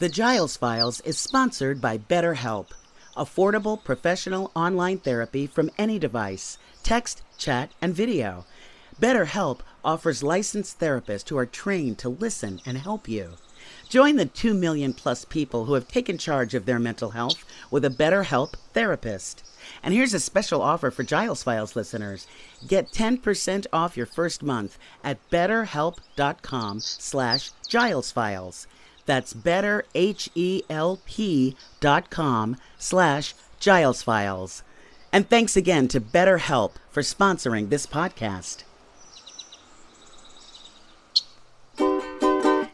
The Giles Files is sponsored by BetterHelp, affordable professional online therapy from any device, text, chat, and video. BetterHelp offers licensed therapists who are trained to listen and help you. Join the 2 million plus people who have taken charge of their mental health with a BetterHelp therapist. And here's a special offer for Giles Files listeners. Get 10% off your first month at betterhelp.com/GilesFiles. That's betterhelp.com/GilesFiles. And thanks again to BetterHelp for sponsoring this podcast.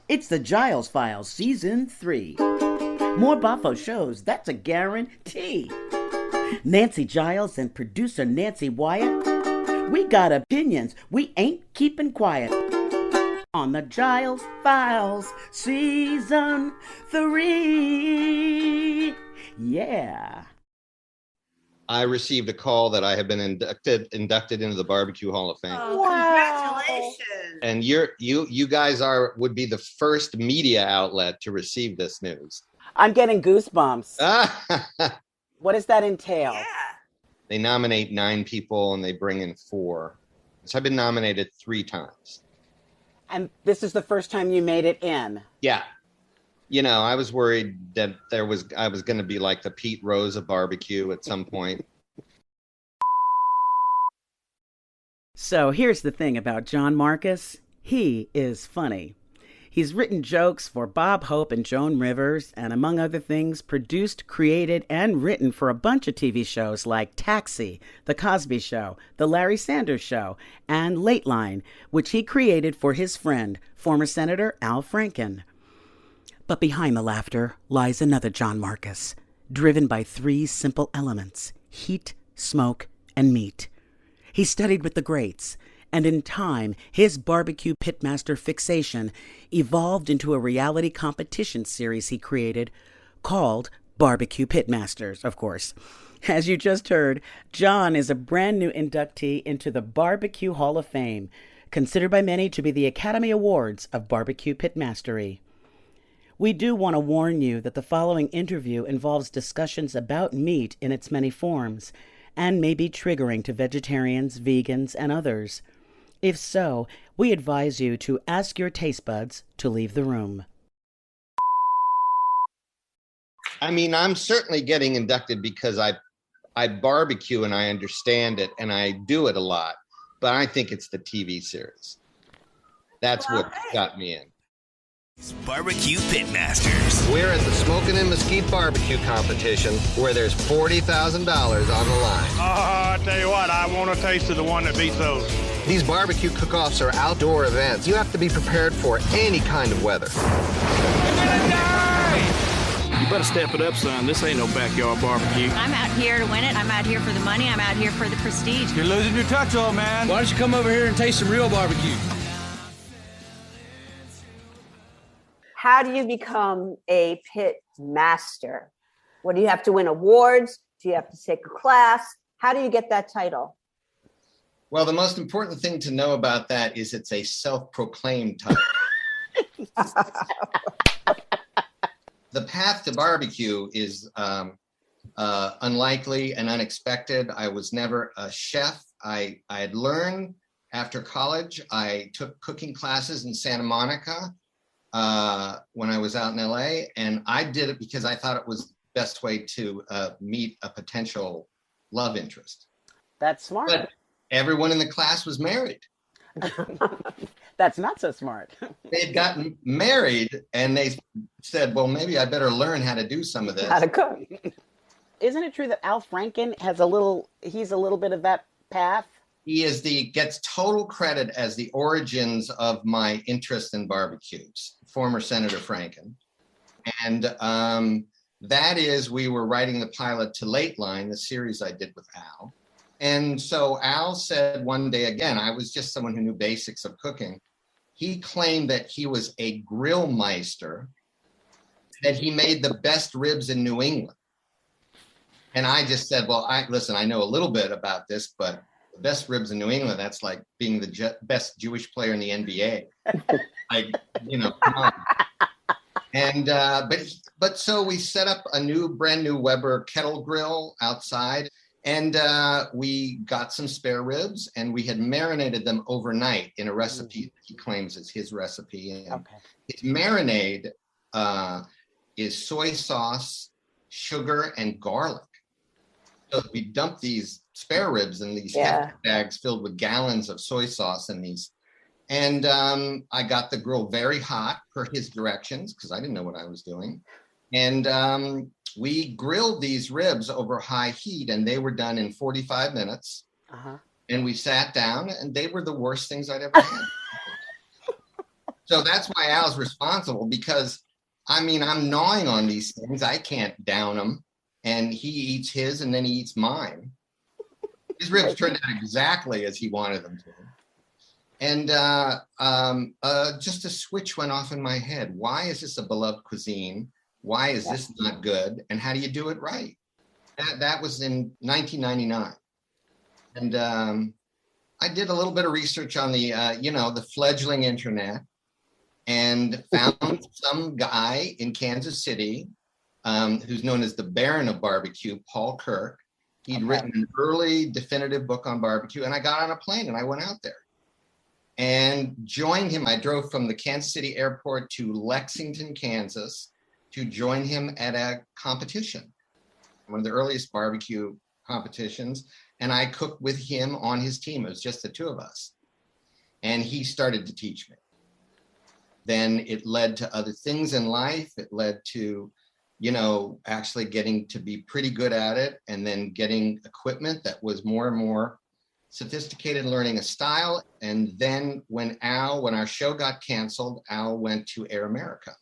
It's the Giles Files Season 3. More Boffo shows, that's a guarantee. Nancy Giles and producer Nancy Wyatt, we got opinions, we ain't keeping quiet. On the Giles Files Season 3. Yeah. I received a call that I have been inducted into the Barbecue Hall of Fame. Oh, wow. Congratulations. And you guys would be the first media outlet to receive this news. I'm getting goosebumps. What does that entail? Yeah. They nominate 9 people and they bring in 4. So I've been nominated 3 times. And this is the first time you made it in? Yeah. You know, I was worried that I was going to be like the Pete Rose of barbecue at some point. So here's the thing about John Markus. He is funny. He's written jokes for Bob Hope and Joan Rivers, and among other things, produced, created, and written for a bunch of TV shows like Taxi, The Cosby Show, The Larry Sanders Show, and Lateline, which he created for his friend, former Senator Al Franken. But behind the laughter lies another John Markus, driven by 3 simple elements: heat, smoke, and meat. He studied with the greats, and in time, his barbecue pitmaster fixation evolved into a reality competition series he created called Barbecue Pitmasters, of course. As you just heard, John is a brand new inductee into the Barbecue Hall of Fame, considered by many to be the Academy Awards of Barbecue Pitmastery. We do want to warn you that the following interview involves discussions about meat in its many forms, and may be triggering to vegetarians, vegans, and others. If so, we advise you to ask your taste buds to leave the room. I mean, I'm certainly getting inducted because I barbecue and I understand it and I do it a lot, but I think it's the TV series. That's what got me in. Barbecue Pitmasters. We're at the Smokin' and Mesquite Barbecue Competition where there's $40,000 on the line. I tell you what, I want a taste of the one that beats those. These barbecue cook-offs are outdoor events. You have to be prepared for any kind of weather. You better step it up, son. This ain't no backyard barbecue. I'm out here to win it. I'm out here for the money. I'm out here for the prestige. You're losing your touch, old man. Why don't you come over here and taste some real barbecue? How do you become a pit master? What do you have to win awards? Do you have to take a class? How do you get that title? Well, the most important thing to know about that is it's a self-proclaimed title. The path to barbecue is unlikely and unexpected. I was never a chef. I had learned after college. I took cooking classes in Santa Monica when I was out in LA, and I did it because I thought it was the best way to meet a potential love interest. That's smart. But everyone in the class was married. That's not so smart. They'd gotten married and they said, well, maybe I better learn how to do some of this. How to cook. Isn't it true that Al Franken he's a little bit of that path? He gets total credit as the origins of my interest in barbecues, former Senator Franken. And that is, we were writing the pilot to Lateline, the series I did with Al. And so Al said one day, again, I was just someone who knew basics of cooking. He claimed that he was a grill meister, that he made the best ribs in New England. And I just said, well, listen, I know a little bit about this, but the best ribs in New England, that's like being the best Jewish player in the NBA. Come on. And but so we set up a brand new Weber kettle grill outside, and we got some spare ribs, and we had marinated them overnight in a recipe that he claims is his recipe. And his marinade is soy sauce, sugar, and garlic. So we dumped these spare ribs in these hefty bags filled with gallons of soy sauce in these. And I got the grill very hot per his directions because I didn't know what I was doing. And we grilled these ribs over high heat, and they were done in 45 minutes. And we sat down, and they were the worst things I'd ever had. So that's why Al's responsible, because, I mean, I'm gnawing on these things. I can't down them. And he eats his, and then he eats mine. His ribs turned out exactly as he wanted them to. And just a switch went off in my head. Why is this a beloved cuisine? Why is this not good? And how do you do it right? That was in 1999. And I did a little bit of research on the, the fledgling internet, and found some guy in Kansas City who's known as the Baron of Barbecue, Paul Kirk. He'd written an early definitive book on barbecue, and I got on a plane and I went out there and joined him. I drove from the Kansas City airport to Lexington, Kansas, to join him at a competition, one of the earliest barbecue competitions. And I cooked with him on his team. It was just the two of us. And he started to teach me. Then it led to other things in life. It led to, actually getting to be pretty good at it, and then getting equipment that was more and more sophisticated, learning a style. And then when our show got canceled, Al went to Air America.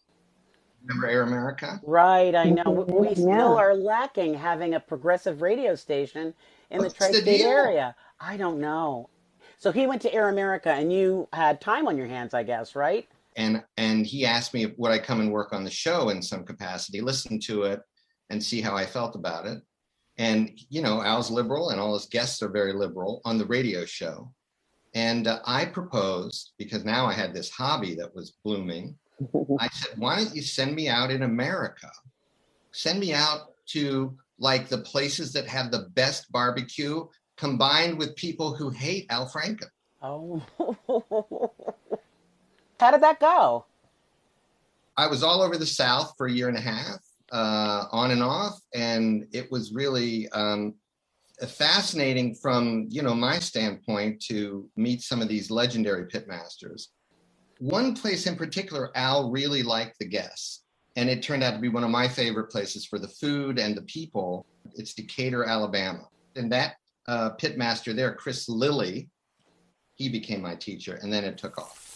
Remember Air America? Right, I know. We still are lacking having a progressive radio station in the tri-state area. I don't know. So he went to Air America, and you had time on your hands, I guess, right? And he asked me, would I come and work on the show in some capacity, listen to it, and see how I felt about it. And, Al's liberal, and all his guests are very liberal on the radio show. And I proposed, because now I had this hobby that was blooming, I said, why don't you send me out in America? Send me out to like the places that have the best barbecue, combined with people who hate Al Franken. Oh. How did that go? I was all over the South for a year and a half, on and off. And it was really fascinating from, my standpoint to meet some of these legendary pitmasters. One place in particular, Al really liked the guests. And it turned out to be one of my favorite places for the food and the people. It's Decatur, Alabama. And that pitmaster there, Chris Lilly, he became my teacher. And then it took off.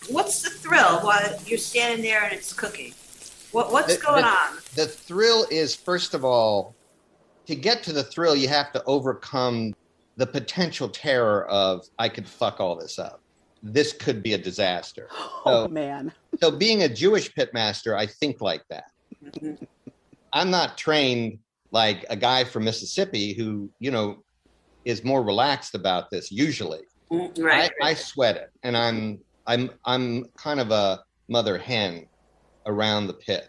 What's the thrill while you're standing there and it's cooking? What's going on? The thrill is, first of all, to get to the thrill, you have to overcome the potential terror of, I could fuck all this up. This could be a disaster. Man. So being a Jewish pitmaster, I think like that. I'm not trained like a guy from Mississippi who, is more relaxed about this usually. Right. I sweat it, and I'm kind of a mother hen around the pit.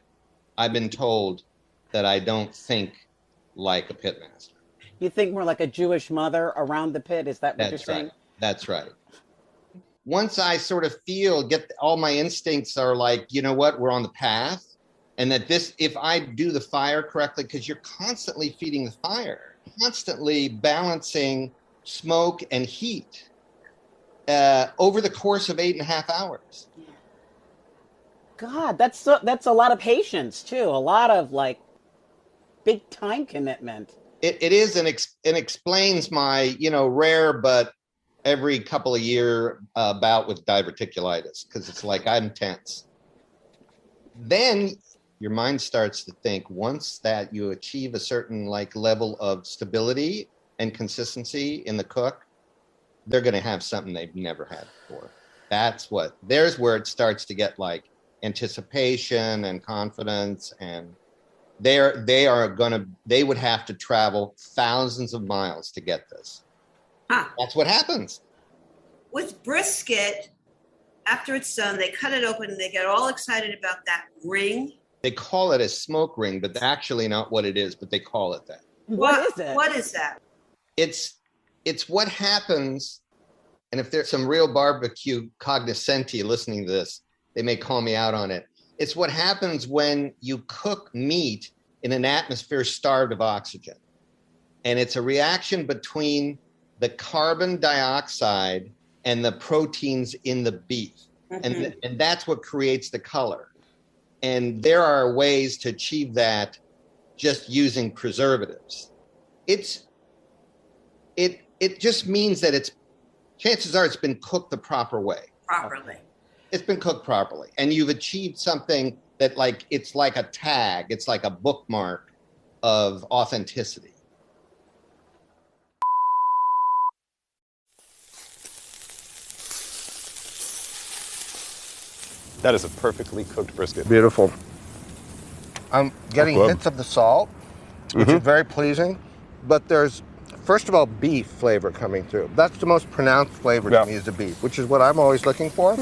I've been told that I don't think like a pitmaster. You think more like a Jewish mother around the pit? Is that what you're saying? That's right. Once I sort of get all my instincts are like, you know what, we're on the path. And that if I do the fire correctly, because you're constantly feeding the fire, constantly balancing smoke and heat over the course of 8.5 hours. God, that's a lot of patience too. A lot of like big time commitment. It is, and explains my, rare but every couple of year bout with diverticulitis, because it's like I'm tense. Then your mind starts to think, once that you achieve a certain like level of stability and consistency in the cook, they're going to have something they've never had before. There's where it starts to get like anticipation and confidence, and they would have to travel thousands of miles to get this. That's what happens. with brisket, after it's done, they cut it open and they get all excited about that ring. They call it a smoke ring, but actually not what it is, but they call it that. What is it? What is that? It's what happens, and if there's some real barbecue cognoscenti listening to this, they may call me out on it. It's what happens when you cook meat in an atmosphere starved of oxygen. And it's a reaction between the carbon dioxide and the proteins in the beef. Mm-hmm. And that's what creates the color. And there are ways to achieve that just using preservatives. It just means that chances are it's been cooked the proper way. Properly. It's been cooked properly. And you've achieved something that it's like a tag. It's like a bookmark of authenticity. That is a perfectly cooked brisket. Beautiful. I'm getting hints of the salt, which is very pleasing. But there's, first of all, beef flavor coming through. That's the most pronounced flavor to me is the beef, which is what I'm always looking for.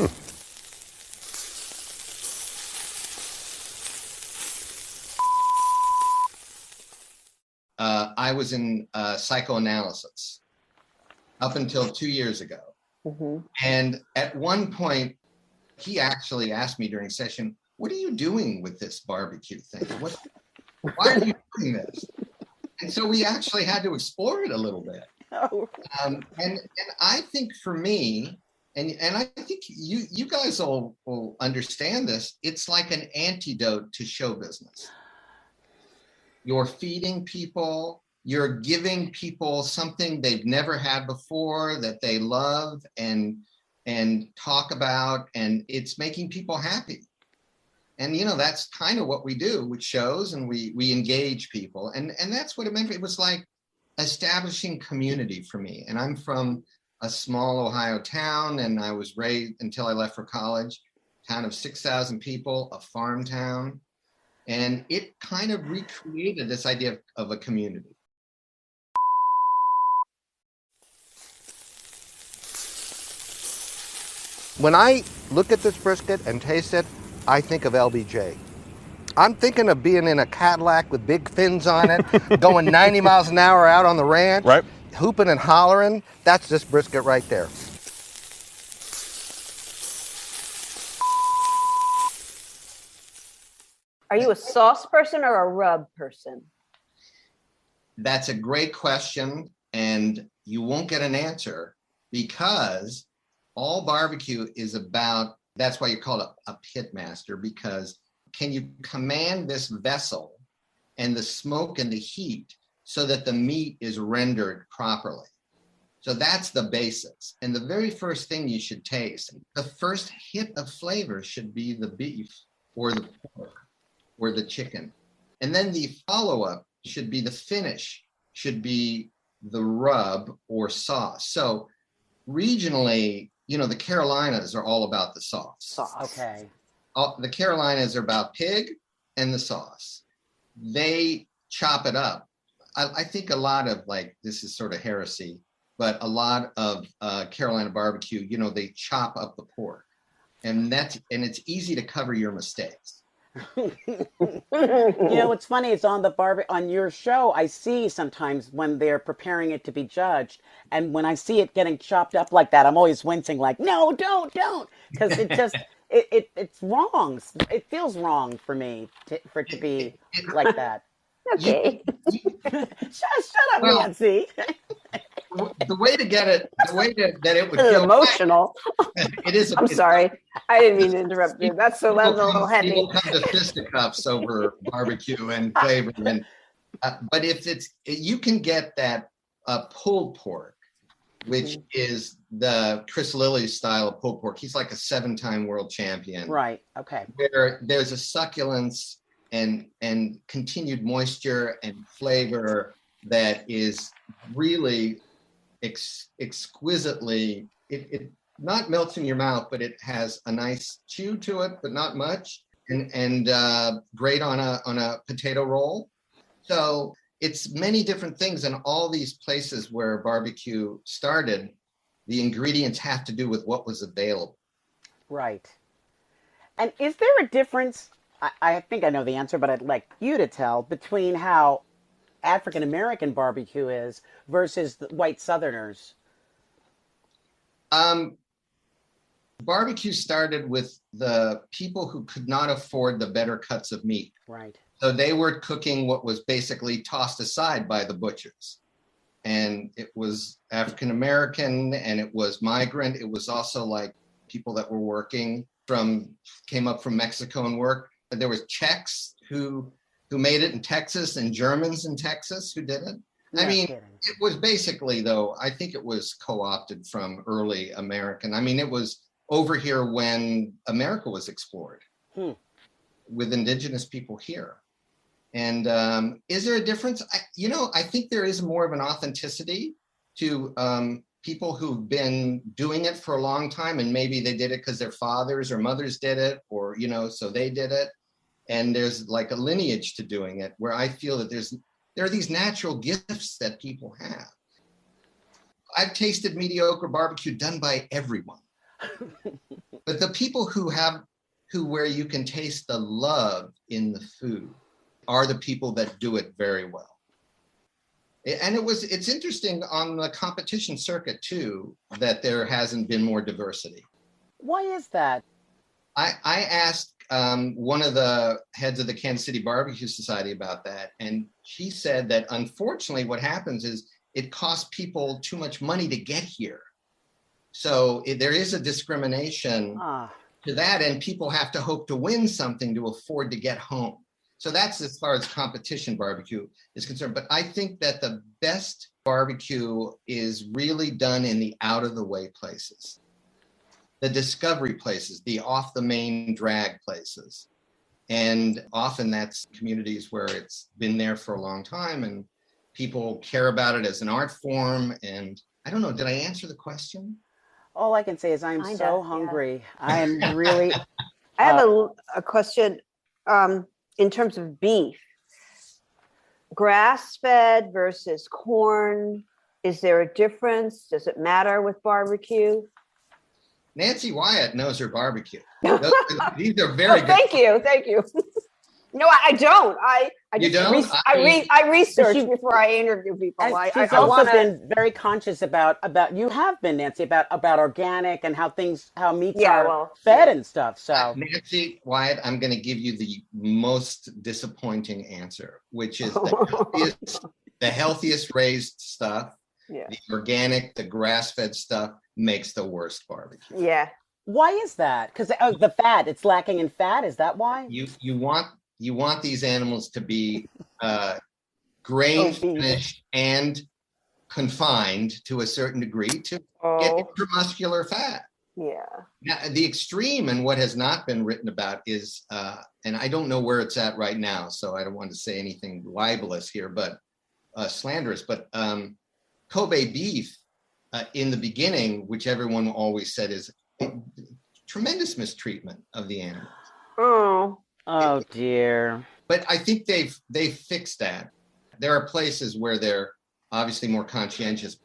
I was in psychoanalysis up until 2 years ago. Mm-hmm. And at one point, he actually asked me during session, "What are you doing with this barbecue thing? Why are you doing this?" And so we actually had to explore it a little bit. And I think for me, and I think you guys will understand this, it's like an antidote to show business. You're feeding people, you're giving people something they've never had before that they love and talk about, and it's making people happy. And, that's kind of what we do with shows, and we engage people. And that's what it meant. It was like establishing community for me. And I'm from a small Ohio town, and I was raised until I left for college, town of 6,000 people, a farm town. And it kind of recreated this idea of a community. When I look at this brisket and taste it, I think of LBJ. I'm thinking of being in a Cadillac with big fins on it, going 90 miles an hour out on the ranch, right, hooping and hollering. That's this brisket right there. Are you a sauce person or a rub person? That's a great question, and you won't get an answer because all barbecue is about, that's why you call it a pitmaster, because can you command this vessel and the smoke and the heat so that the meat is rendered properly? So that's the basics. And the very first thing you should taste, the first hit of flavor should be the beef or the pork or the chicken. And then the follow-up should be the finish, should be the rub or sauce. So regionally, the Carolinas are all about the sauce. Okay. The Carolinas are about pig and the sauce. They chop it up. I think a lot of this is sort of heresy, but a lot of Carolina barbecue, they chop up the pork, and it's easy to cover your mistakes. What's funny is on your show, I see sometimes when they're preparing it to be judged, and when I see it getting chopped up like that, I'm always wincing, like, no, don't, because it just it's wrong. It feels wrong for me for it to be like that. Okay. Shut up, Nancy. The way to get it, that it would feel emotional. It is. I'm sorry. I didn't mean to interrupt you. That's a little heavy. People come to fisticuffs over barbecue and flavor, but if you can get that pulled pork, which is the Chris Lilly's style of pulled pork. He's like a 7-time world champion. Right. Okay. Where there's a succulence and continued moisture and flavor that is really exquisitely, it not melts in your mouth, but it has a nice chew to it, but not much, and great on a potato roll. So it's many different things, and all these places where barbecue started, the ingredients have to do with what was available. Right. And is there a difference, I think I know the answer, but I'd like you to tell, between how African-American barbecue is versus the white Southerners? Barbecue started with the people who could not afford the better cuts of meat. Right. So they were cooking what was basically tossed aside by the butchers. And it was African-American and it was migrant. It was also like people that were came up from Mexico and worked. There was Czechs who made it in Texas and Germans in Texas who did it. It was basically, though, I think it was co-opted from early American. I mean, it was over here when America was explored with indigenous people here. And is there a difference? I think there is more of an authenticity to people who've been doing it for a long time, and maybe they did it because their fathers or mothers did it, or, so they did it. And there's like a lineage to doing it where I feel that there are these natural gifts that people have. I've tasted mediocre barbecue done by everyone. But the people where you can taste the love in the food are the people that do it very well. And it's interesting on the competition circuit too, that there hasn't been more diversity. Why is that? I asked one of the heads of the Kansas City Barbecue Society about that. And she said that unfortunately what happens is it costs people too much money to get here. So there is a discrimination to that, and people have to hope to win something to afford to get home. So that's as far as competition barbecue is concerned. But I think that the best barbecue is really done in the out of the way places, the discovery places, the off the main drag places. And often that's communities where it's been there for a long time and people care about it as an art form. And I don't know, did I answer the question? All I can say is I'm so hungry. Yeah. I am really... I have a question in terms of beef. Grass-fed versus corn, is there a difference? Does it matter with barbecue? Nancy Wyatt knows her barbecue. These are very good. Thank you. No, I don't. I research before I interview people. She's also been very conscious about you have been, Nancy, about organic and how meats are fed and stuff. So Nancy Wyatt, I'm going to give you the most disappointing answer, which is the healthiest raised stuff. Yeah. The organic, the grass-fed stuff makes the worst barbecue. Yeah. Why is that? Because the fat, it's lacking in fat. Is that why? You want these animals to be grain finished and confined to a certain degree to get intramuscular fat. Yeah. Now, the extreme and what has not been written about is, and I don't know where it's at right now, so I don't want to say anything libelous here, but slanderous, but Kobe beef in the beginning, which everyone always said is tremendous mistreatment of the animals. Oh dear. But I think they've fixed that. There are places where they're obviously more conscientious.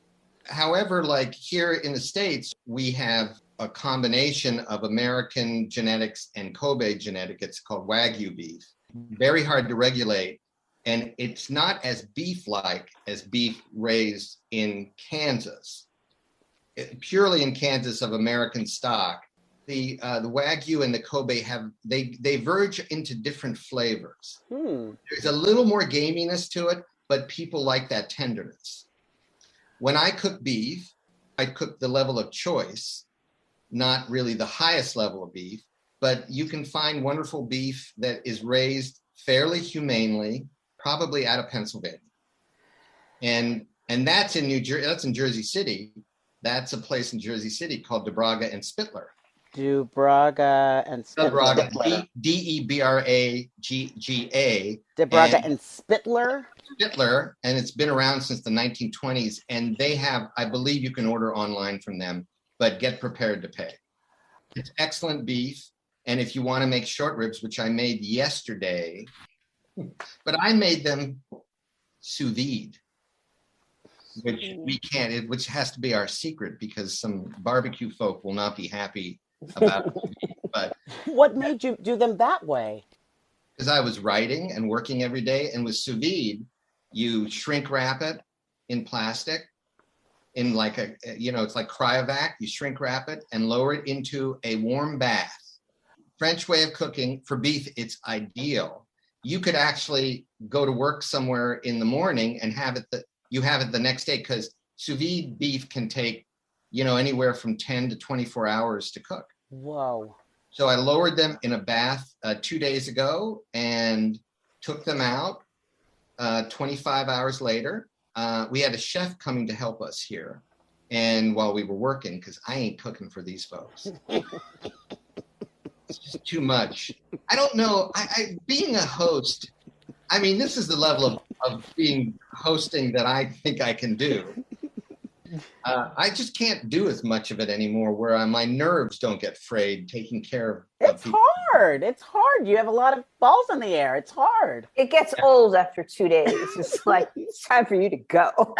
However, like here in the States, we have a combination of American genetics and Kobe genetic. It's called Wagyu beef. Very hard to regulate. And it's not as beef-like as beef raised in Kansas. Purely in Kansas of American stock. The Wagyu and the Kobe they verge into different flavors. There's a little more gaminess to it, but people like that tenderness. When I cook beef, I cook the level of choice, not really the highest level of beef, but you can find wonderful beef that is raised fairly humanely, probably out of Pennsylvania. And that's in New Jersey, that's in Jersey City. That's a place in Jersey City called DeBraga and Spittler. DeBraga and Spittler. DeBraga. DeBraga and Spittler? Spittler, and it's been around since the 1920s. And they have, I believe you can order online from them, but get prepared to pay. It's excellent beef. And if you want to make short ribs, which I made yesterday, but I made them sous vide. which we can't, which has to be our secret because some barbecue folk will not be happy about it. But what made you do them that way? Because I was writing and working every day, and with sous vide, you shrink wrap it in plastic, in like it's like cryovac. You shrink wrap it and lower it into a warm bath. French way of cooking for beef, it's ideal. You could actually go to work somewhere in the morning and have it the next day, because sous vide beef can take, anywhere from 10 to 24 hours to cook. Whoa. So I lowered them in a bath 2 days ago and took them out 25 hours later. We had a chef coming to help us here. And while we were working, because I ain't cooking for these folks. It's just too much. I don't know. I being a host, I mean, this is the level of being hosting that I think I can do. I just can't do as much of it anymore, where my nerves don't get frayed taking care of It's people. hard. It's hard. You have a lot of balls in the air. It's hard. It gets old after 2 days. It's like, it's time for you to go.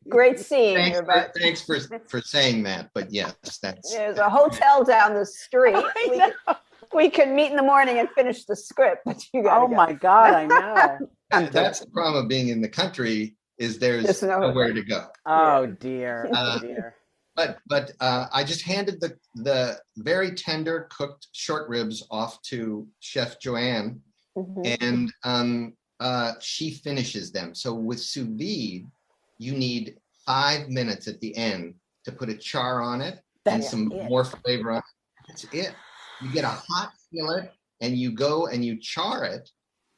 Great seeing you. Thanks for saying that. But yes, there's a hotel down the street. We can meet in the morning and finish the script. But you gotta go. My God, I know. That's the problem of being in the country, is there's nowhere to go. Oh dear. Oh dear. But I just handed the very tender cooked short ribs off to Chef Joanne, and she finishes them. So with sous vide, you need 5 minutes at the end to put a char on it and some more flavor on it. That's it. You get a hot skillet and you go and you char it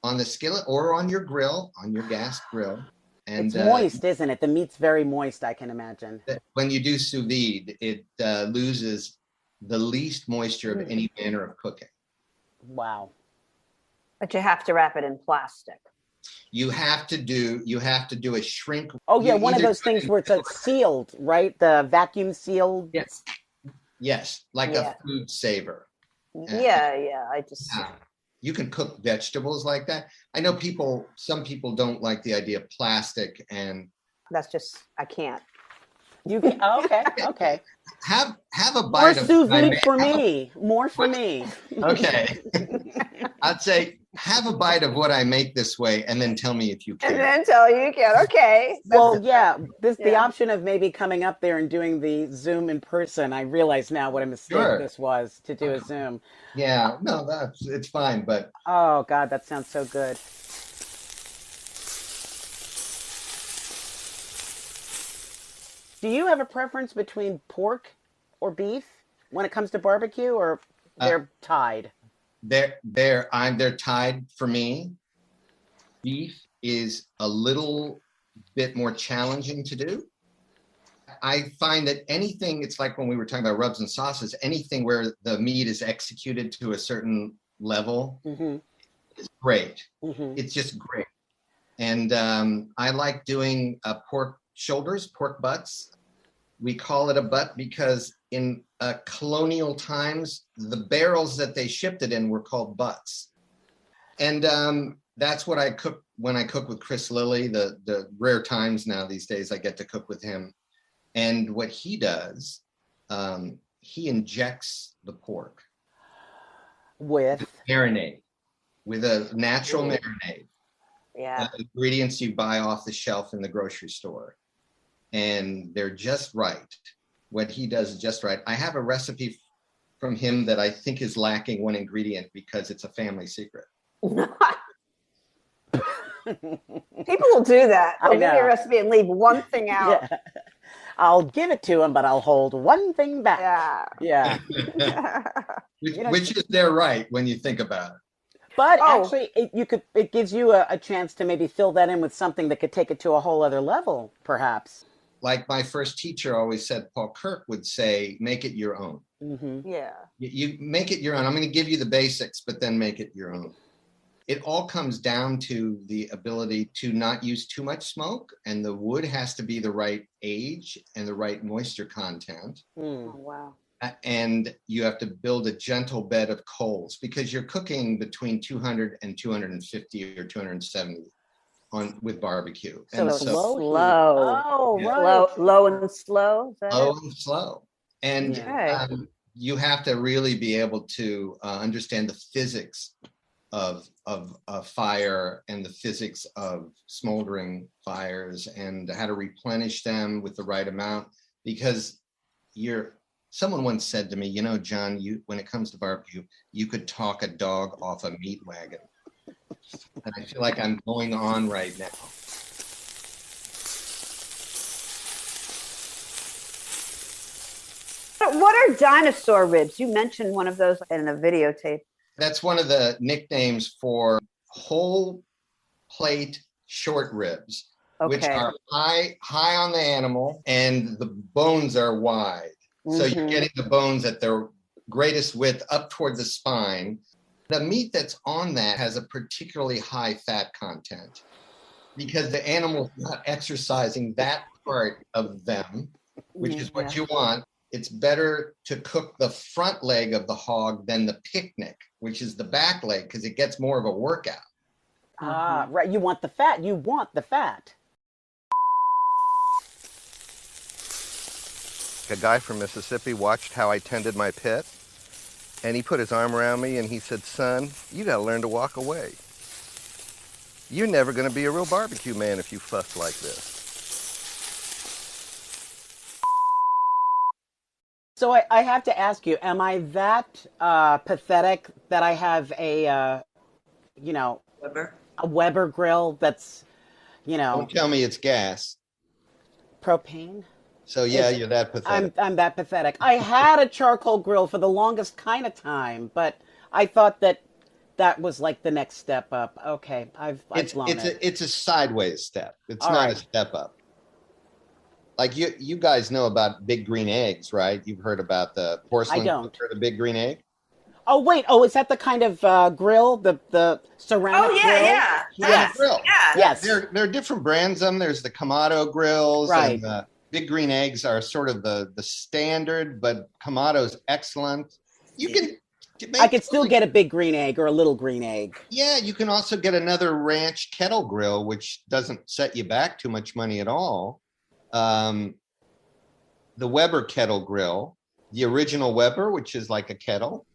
on the skillet or on your grill, on your gas grill. And it's moist, isn't it? The meat's very moist, I can imagine. When you do sous vide, it loses the least moisture of any manner of cooking. Wow. But you have to wrap it in plastic. You have to do a shrink. Oh yeah, one of those things where it's sealed, right? The vacuum sealed. Yes, like a food saver. You can cook vegetables like that. I know some people don't like the idea of plastic, and that's just, I can't. You can, okay. Have a bite of sous vide for me. More for me. Okay. I'd say have a bite of what I make this way, and then tell me if you can. And then tell you can. Okay. Well, the option of maybe coming up there and doing the Zoom in person. I realize now what a mistake this was to do a Zoom. Yeah, no, it's fine, but oh God, that sounds so good. Do you have a preference between pork or beef when it comes to barbecue, or they're tied? They're tied for me. Beef is a little bit more challenging to do. I find that anything, it's like when we were talking about rubs and sauces, anything where the meat is executed to a certain level is great. It's just great. And I like doing pork shoulders, pork butts. We call it a butt because in colonial times, the barrels that they shipped it in were called butts. And that's what I cook when I cook with Chris Lilly, the rare times now these days I get to cook with him. And what he does, he injects the pork with marinade, with a natural marinade. Yeah. The ingredients you buy off the shelf in the grocery store. And they're just right. What he does is just right. I have a recipe from him that I think is lacking one ingredient because it's a family secret. People will do that. They'll give you a recipe and leave one thing out. Yeah. I'll give it to him, but I'll hold one thing back. Yeah. Which is their right when you think about it. But actually, it gives you a chance to maybe fill that in with something that could take it to a whole other level, perhaps. Like my first teacher always said, Paul Kirk would say, make it your own. Yeah. You make it your own. I'm going to give you the basics, but then make it your own. It all comes down to the ability to not use too much smoke, and the wood has to be the right age and the right moisture content. Oh, wow. And you have to build a gentle bed of coals because you're cooking between 200 and 250 or 270 with barbecue. So and slow. Oh, Yeah. right. Low and slow. Is that Low it? and slow. And Okay. you have to really be able to understand the physics of fire and the physics of smoldering fires and how to replenish them with the right amount. Because someone once said to me, you know, John, when it comes to barbecue, you could talk a dog off a meat wagon. And I feel like I'm going on right now. What are dinosaur ribs? You mentioned one of those in a videotape. That's one of the nicknames for whole plate short ribs, which are high on the animal, and the bones are wide. So you're getting the bones at their greatest width up toward the spine. The meat that's on that has a particularly high fat content because the animal's not exercising that part of them, which is what you want. It's better to cook the front leg of the hog than the picnic, which is the back leg, because it gets more of a workout. Right. You want the fat. A guy from Mississippi watched how I tended my pit, and he put his arm around me and he said, son, you got to learn to walk away. You're never going to be a real barbecue man if you fuss like this. So I have to ask you, am I that pathetic that I have a Weber grill that's, Don't tell me it's gas. propane? So yeah, you're that pathetic. I'm that pathetic. I had a charcoal grill for the longest kind of time, but I thought that was like the next step up. Okay, I've blown it. It's a sideways step. It's not a step up. Like you guys know about big green eggs, right? You've heard about the porcelain. I don't. Cooker, the big green egg. Oh wait! Oh, is that the kind of grill, the ceramic grill? Yes. Grill. Yeah. Yes. There are different brands of them. There's the Kamado grills, right? And the big green eggs are sort of the standard, but Kamado's excellent. I could still get a big green egg or a little green egg. Yeah, you can also get another ranch kettle grill, which doesn't set you back too much money at all. The Weber kettle grill, the original Weber, which is like a kettle,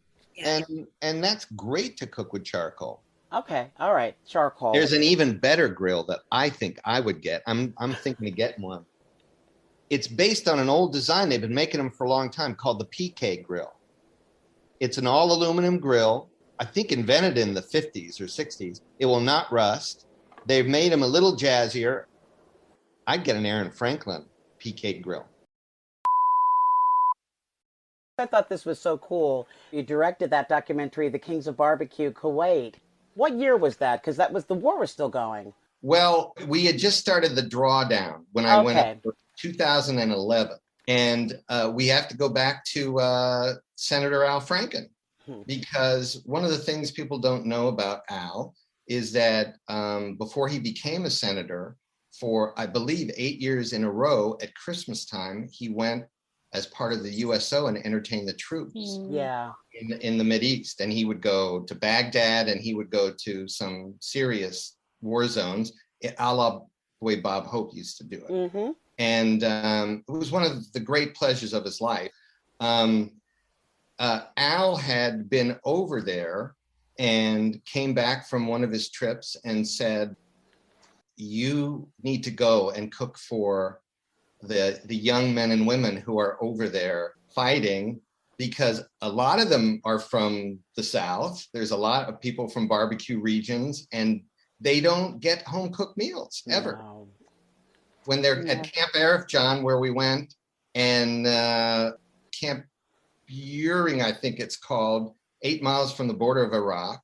and that's great to cook with charcoal. Okay, all right, charcoal. There's an even better grill that I think I would get. I'm thinking of getting one. It's based on an old design. They've been making them for a long time, called the PK grill. It's an all aluminum grill, I think invented in the 50s or 60s. It will not rust. They've made them a little jazzier. I'd get an Aaron Franklin PK grill. I thought this was so cool. You directed that documentary, The Kings of Barbecue, Kuwait. What year was that? Because the war was still going. Well, we had just started the drawdown when I went up for 2011. And we have to go back to Senator Al Franken, because one of the things people don't know about Al is that before he became a senator, for I believe 8 years in a row at Christmas time, he went as part of the USO and entertained the troops in the Mideast. And he would go to Baghdad and he would go to some serious war zones, a la the way Bob Hope used to do it. And it was one of the great pleasures of his life. Al had been over there and came back from one of his trips and said, you need to go and cook for the young men and women who are over there fighting, because a lot of them are from the South. There's a lot of people from barbecue regions, and they don't get home cooked meals ever. No. When they're at Camp Arif, John, where we went, and Camp Buring, I think it's called, 8 miles from the border of Iraq,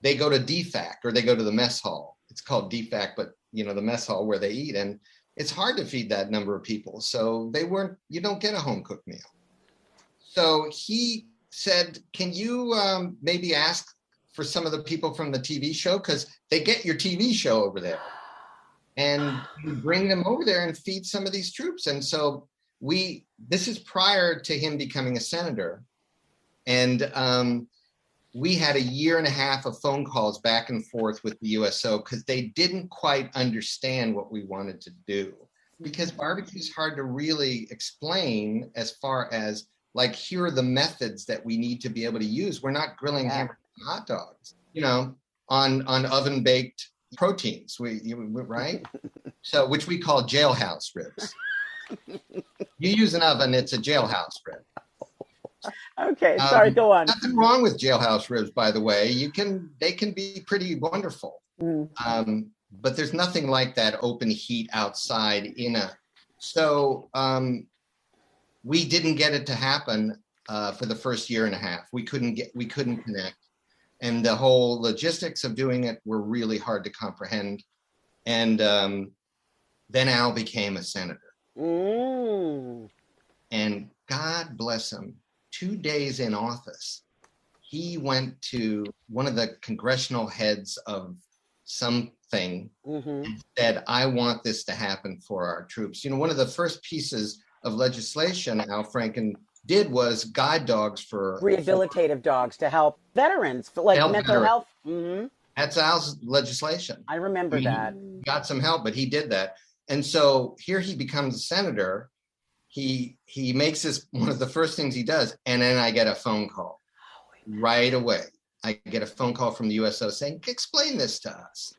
they go to DFAC, or they go to the mess hall. It's called DFAC, but the mess hall where they eat. And it's hard to feed that number of people. So you don't get a home cooked meal. So he said, can you maybe ask for some of the people from the TV show? Because they get your TV show over there. And you bring them over there and feed some of these troops. And so this is prior to him becoming a senator. And we had a year and a half of phone calls back and forth with the USO because they didn't quite understand what we wanted to do. Because barbecue is hard to really explain as far as like, here are the methods that we need to be able to use. We're not grilling hamburgers and hot dogs, you know, on oven baked proteins, right? So, which we call jailhouse ribs. You use an oven, it's a jailhouse rib. Okay, sorry, go on. Nothing wrong with jailhouse ribs, by the way. They can be pretty wonderful. But there's nothing like that open heat outside so we didn't get it to happen for the first year and a half. We couldn't connect. And the whole logistics of doing it were really hard to comprehend. And then Al became a senator. And God bless him, 2 days in office, he went to one of the congressional heads of something and said, I want this to happen for our troops. You know, one of the first pieces of legislation Al Franken did was guide dogs for rehabilitative dogs to help veterans for like mental health. That's Al's legislation. I remember that. He got some help, but he did that. And so here he becomes a senator. He makes this one of the first things he does. And then I get a phone call right away. I get a phone call from the USO saying, explain this to us.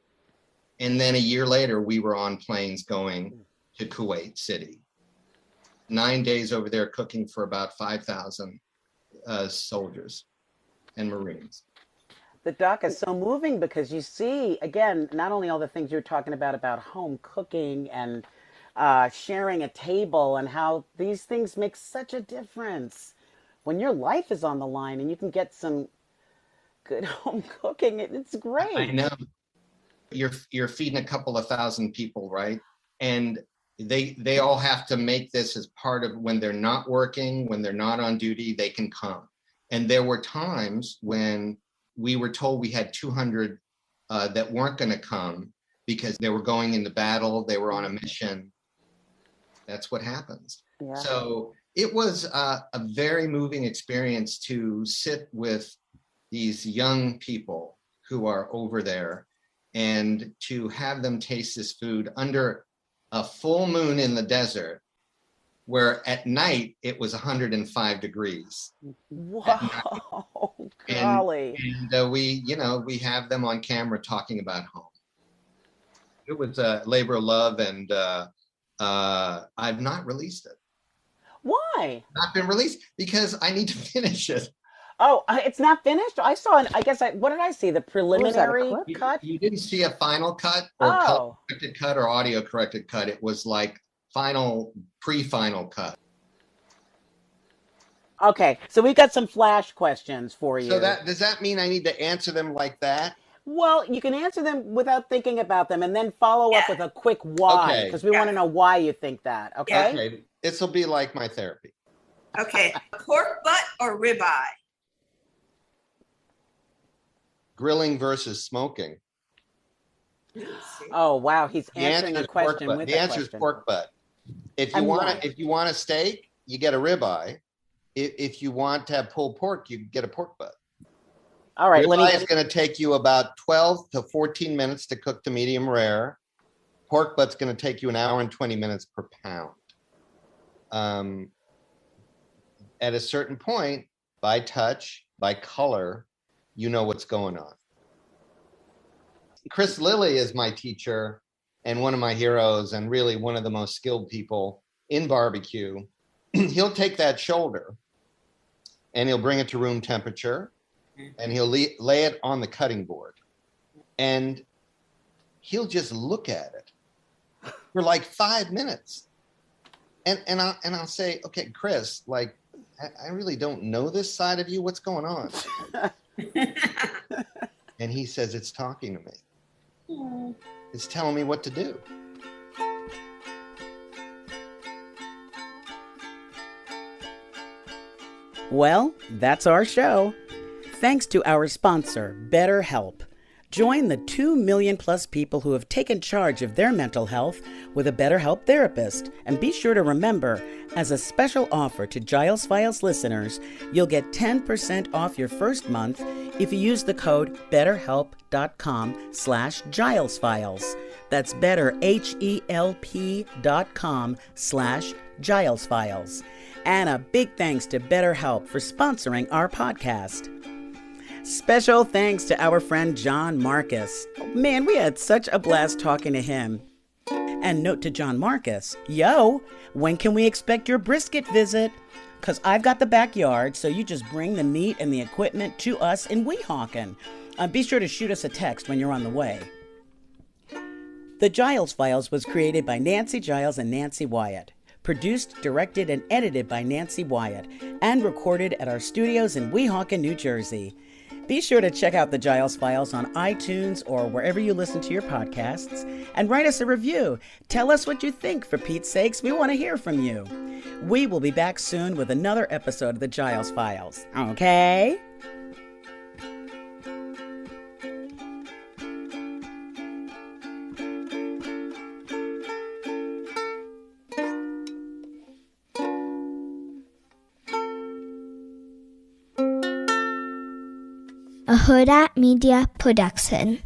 And then a year later, we were on planes going to Kuwait City. 9 days over there cooking for about 5,000 soldiers and Marines. The doc is so moving because you see, again, not only all the things you're talking about home cooking and sharing a table and how these things make such a difference. When your life is on the line and you can get some good home cooking, it's great. I know. You're feeding a couple of thousand people, right? And they all have to make this as part of when they're not working, when they're not on duty, they can come. And there were times when we were told we had 200 that weren't going to come because they were going into battle, they were on a mission. That's what happens. Yeah. So it was a very moving experience to sit with these young people who are over there and to have them taste this food under a full moon in the desert, where at night it was 105 degrees. Wow, golly. And we have them on camera talking about home. It was a labor of love, and I've not released it. Why? Not been released because I need to finish it. Oh, it's not finished? I saw what did I see? The preliminary cut? You didn't see a final cut or corrected cut or audio corrected cut. It was like pre-final cut. Okay, so we've got some flash questions for you. So does that mean I need to answer them like that? Well, you can answer them without thinking about them and then follow up with a quick why, because we want to know why you think that, okay? Okay, this will be like my therapy. Okay, pork butt or ribeye? Grilling versus smoking. Oh, wow, he's answering a question with a question. The answer is pork butt. If you want a steak, you get a ribeye. If you want to have pulled pork, you get a pork butt. All right, ribeye is going to take you about 12 to 14 minutes to cook to medium rare. Pork butt's going to take you an hour and 20 minutes per pound. At a certain point, by touch, by color, you know what's going on. Chris Lilly is my teacher and one of my heroes and really one of the most skilled people in barbecue. He'll take that shoulder and he'll bring it to room temperature and he'll lay it on the cutting board and he'll just look at it for like 5 minutes. And I'll say, okay, Chris, like, I really don't know this side of you. What's going on? And he says, it's talking to me. It's telling me what to do. Well, that's our show. Thanks to our sponsor, BetterHelp. Join the 2 million plus people who have taken charge of their mental health with a BetterHelp therapist. And be sure to remember, as a special offer to Giles Files listeners, you'll get 10% off your first month if you use the code betterhelp.com/GilesFiles. That's betterhelp.com/GilesFiles. And a big thanks to BetterHelp for sponsoring our podcast. Special thanks to our friend John Markus. Man, we had such a blast talking to him. And note to John Markus, yo, when can we expect your brisket visit? Because I've got the backyard, so you just bring the meat and the equipment to us in Weehawken. Be sure to shoot us a text when you're on the way. The Giles Files was created by Nancy Giles and Nancy Wyatt. Produced, directed, and edited by Nancy Wyatt. And recorded at our studios in Weehawken, New Jersey. Be sure to check out the Giles Files on iTunes or wherever you listen to your podcasts, and write us a review. Tell us what you think, for Pete's sakes. We want to hear from you. We will be back soon with another episode of the Giles Files. Okay? A Huda Media Production.